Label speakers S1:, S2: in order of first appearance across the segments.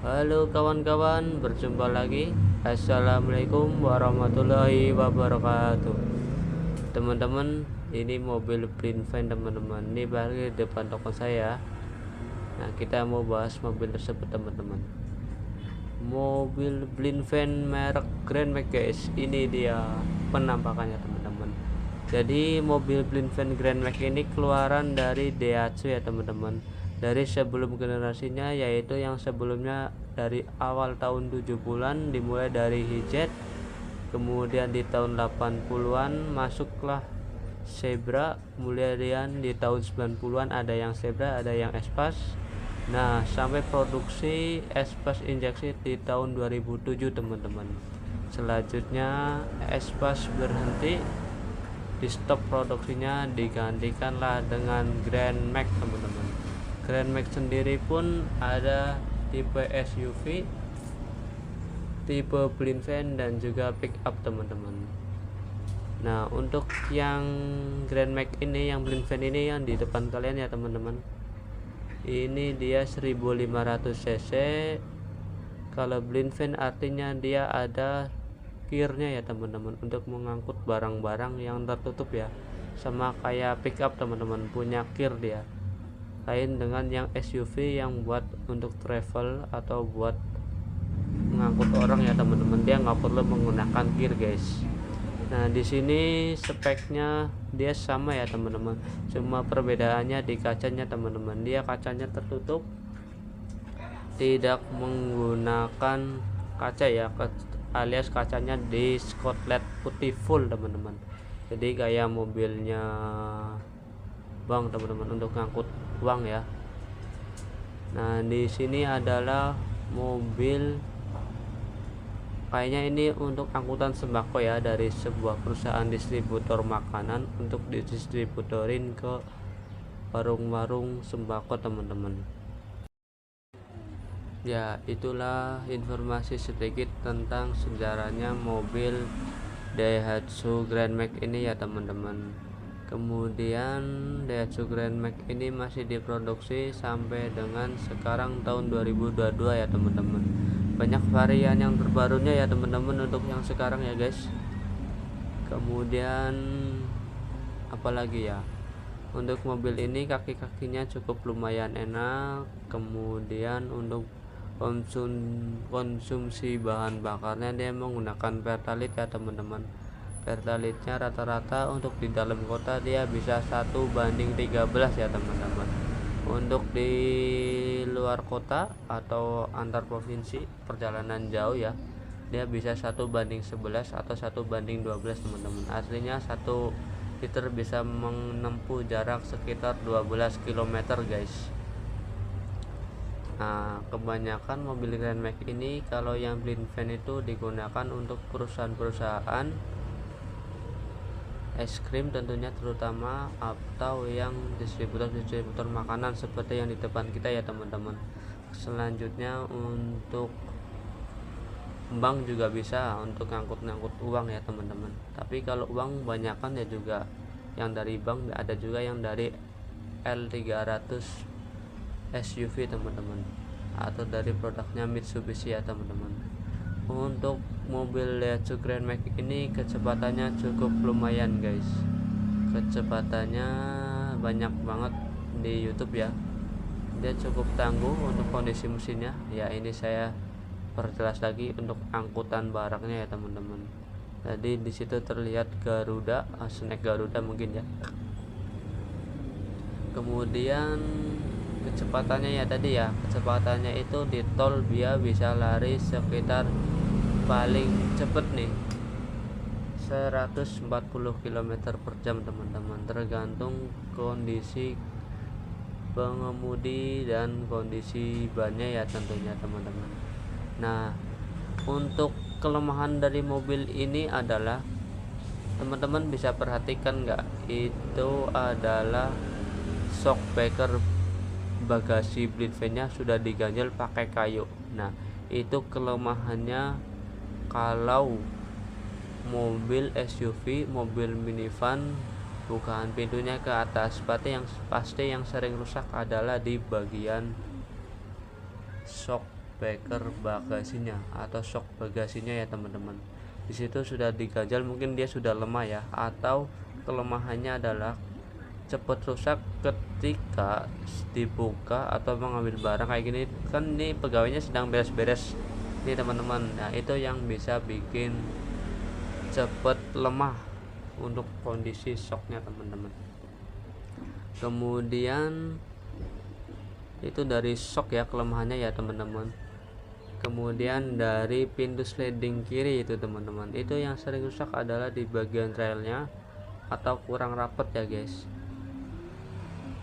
S1: Halo kawan-kawan, berjumpa lagi. Assalamualaikum warahmatullahi wabarakatuh. Teman-teman, ini mobil blind van teman-teman. Ini balik di depan toko saya. Nah, kita mau bahas mobil tersebut teman-teman. Mobil blind van merek Grand Max guys. Ini dia penampakannya teman-teman. Jadi mobil blind van Grand Max ini keluaran dari Daihatsu ya teman-teman. Dari sebelum generasinya, yaitu yang sebelumnya dari awal tahun 70-an dimulai dari Hijet, kemudian di tahun 80-an masuklah Zebra, kemudian di tahun 90-an ada yang Zebra, ada yang Espas. Nah, sampai produksi Espas injeksi di tahun 2007 teman-teman. Selanjutnya Espas berhenti, di stop produksinya, digantikanlah dengan Grand Max teman-teman. Grand Max sendiri pun ada tipe SUV, tipe blind van, dan juga pick up teman-teman. Nah, untuk yang Grand Max ini, yang blind van ini yang di depan kalian ya teman-teman, ini dia 1500 cc. Kalau blind van artinya dia ada gearnya ya teman-teman, untuk mengangkut barang-barang yang tertutup ya, sama kayak pick up teman-teman, punya gear dia. Lain dengan yang SUV yang buat untuk travel atau buat mengangkut orang ya teman-teman, dia nggak perlu menggunakan gear guys. Nah, di sini speknya dia sama ya teman-teman, cuma perbedaannya di kacanya teman-teman. Dia kacanya tertutup, tidak menggunakan kaca ya, alias kacanya di Scotland putih full teman-teman. Jadi kayak mobilnya Bang teman-teman, untuk ngangkut uang ya. Nah, di sini adalah mobil, kayaknya ini untuk angkutan sembako ya, dari sebuah perusahaan distributor makanan untuk didistributorin ke warung-warung sembako teman-teman. Ya, itulah informasi sedikit tentang sejarahnya mobil Daihatsu Grand Max ini ya teman-teman. Kemudian Daihatsu Grand Max ini masih diproduksi sampai dengan sekarang tahun 2022 ya teman-teman. Banyak varian yang terbarunya ya teman-teman untuk yang sekarang ya guys. Kemudian apalagi ya, untuk mobil ini kaki-kakinya cukup lumayan enak. Kemudian untuk konsumsi bahan bakarnya, dia menggunakan Pertalite ya teman-teman. Pertalite-nya rata-rata untuk di dalam kota dia bisa 1:13 ya teman-teman. Untuk di luar kota atau antar provinsi, perjalanan jauh ya, dia bisa 1:11 atau 1:12 teman-teman. Aslinya 1 liter bisa menempuh jarak sekitar 12 km guys. Nah, kebanyakan mobil Grand Max ini kalau yang blind van itu digunakan untuk perusahaan-perusahaan es krim tentunya, terutama, atau yang distributor makanan seperti yang di depan kita ya teman-teman. Selanjutnya untuk bank juga bisa untuk ngangkut uang ya teman-teman. Tapi kalau uang banyakkan ya juga yang dari bank, ada juga yang dari L300 SUV teman-teman, atau dari produknya Mitsubishi ya teman-teman. Untuk mobil Daihatsu Grand Max ini kecepatannya cukup lumayan guys, kecepatannya banyak banget di YouTube ya. Dia cukup tangguh untuk kondisi mesinnya ya. Ini saya perjelas lagi untuk angkutan barangnya ya teman-teman. Jadi di situ terlihat Garuda, snack Garuda mungkin ya. Kemudian kecepatannya ya tadi ya, kecepatannya itu di tol dia bisa lari sekitar paling cepet nih 140 km per jam teman-teman, tergantung kondisi pengemudi dan kondisi bannya ya tentunya teman-teman. Nah, untuk kelemahan dari mobil ini adalah, teman-teman bisa perhatikan nggak, itu adalah shock breaker bagasi blind van-nya sudah diganjel pakai kayu. Nah, itu kelemahannya kalau mobil SUV, mobil minivan, bukaan pintunya ke atas. Pasti yang sering rusak adalah di bagian shock beker bagasinya atau shock bagasinya ya teman-teman. Di situ sudah diganjal, mungkin dia sudah lemah ya, atau kelemahannya adalah cepat rusak ketika dibuka atau mengambil barang kayak gini. Kan ini pegawainya sedang beres-beres nih teman-teman. Nah itu yang bisa bikin cepat lemah untuk kondisi shocknya teman-teman. Kemudian itu dari shock ya kelemahannya ya teman-teman. Kemudian dari pintu sliding kiri itu teman-teman, itu yang sering rusak adalah di bagian railnya atau kurang rapat ya guys.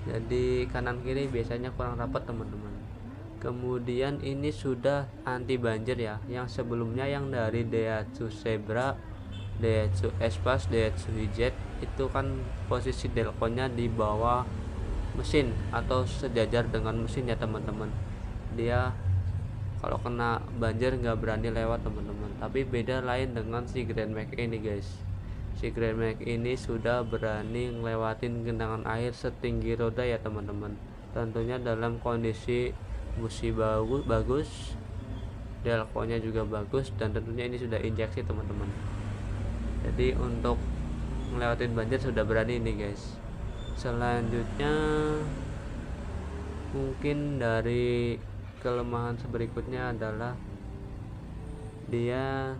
S1: Jadi kanan kiri biasanya kurang rapat teman-teman. Kemudian ini sudah anti banjir ya, yang sebelumnya yang dari Daihatsu Zebra, Daihatsu Espas, Daihatsu Hijet itu kan posisi delconya di bawah mesin atau sejajar dengan mesin ya teman-teman. Dia kalau kena banjir nggak berani lewat teman-teman. Tapi beda lain dengan si Grand Max ini guys. Si Grand Max ini sudah berani ngelewatin genangan air setinggi roda ya teman-teman. Tentunya dalam kondisi busi bagus, delconya juga bagus, dan tentunya ini sudah injeksi teman-teman. Jadi untuk ngelewatin banjir sudah berani ini guys. Selanjutnya mungkin dari kelemahan berikutnya adalah dia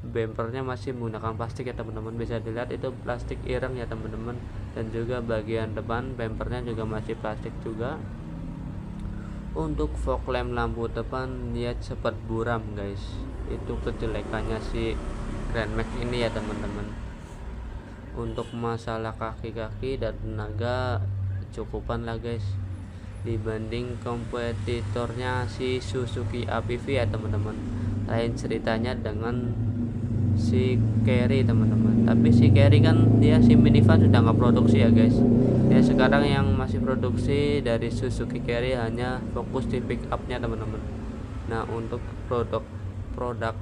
S1: bempernya masih menggunakan plastik ya teman-teman. Bisa dilihat itu plastik ireng ya teman-teman, dan juga bagian depan bempernya juga masih plastik juga. Untuk fog lamp lampu depan dia cepat buram guys. Itu kejelekannya si Grand Max ini ya teman-teman. Untuk masalah kaki-kaki dan tenaga cukupan lah guys, dibanding kompetitornya si Suzuki APV ya teman-teman. Lain ceritanya dengan si Carry teman-teman. Tapi si Carry kan dia si minivan sudah nggak produksi ya guys. Ya sekarang yang masih produksi dari Suzuki Carry hanya fokus di pick upnya teman-teman. Nah untuk produk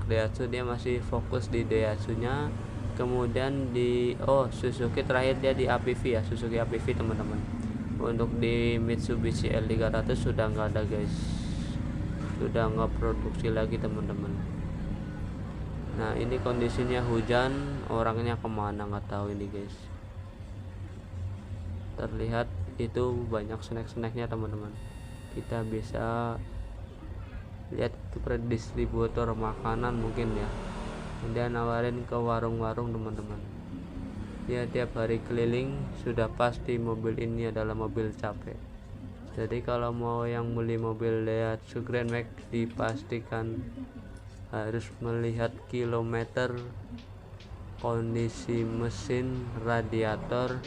S1: Daihatsu dia masih fokus di Daihatsu nya. Kemudian di Suzuki terakhir dia di APV ya, Suzuki APV teman-teman. Untuk di Mitsubishi L300 sudah nggak ada guys, sudah nggak produksi lagi teman-teman. Nah ini kondisinya hujan, orangnya kemana nggak tahu ini guys. Terlihat itu banyak snack-snacknya teman-teman. Kita bisa lihat itu distributor makanan mungkin ya, dia nawarin ke warung-warung teman-teman. Dia tiap hari keliling, sudah pasti mobil ini adalah mobil capek. Jadi kalau mau yang beli mobil Daihatsu Grand Max dipastikan harus melihat kilometer, kondisi mesin, radiator.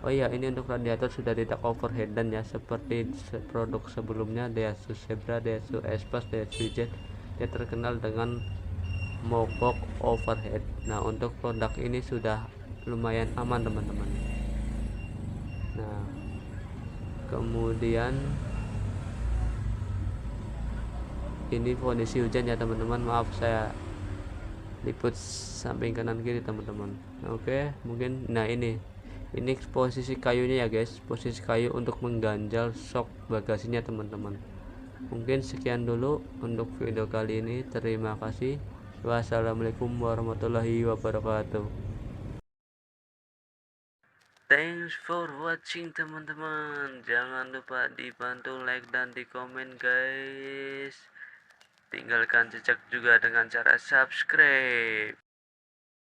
S1: Oh iya, ini untuk radiator sudah tidak overheadan ya, seperti produk sebelumnya Daihatsu Zebra, Daihatsu Espas, Daihatsu Jet. Dia terkenal dengan mogok overhead. Nah untuk produk ini sudah lumayan aman teman-teman. Nah kemudian ini kondisi hujan ya teman-teman, maaf saya liput samping kanan kiri teman-teman. Oke mungkin nah ini posisi kayunya ya guys, posisi kayu untuk mengganjal shock bagasinya teman-teman. Mungkin sekian dulu untuk video kali ini, terima kasih. Wassalamualaikum warahmatullahi wabarakatuh. Thanks for watching teman-teman. Jangan lupa dibantu like dan di komen guys. Tinggalkan jejak juga dengan cara subscribe.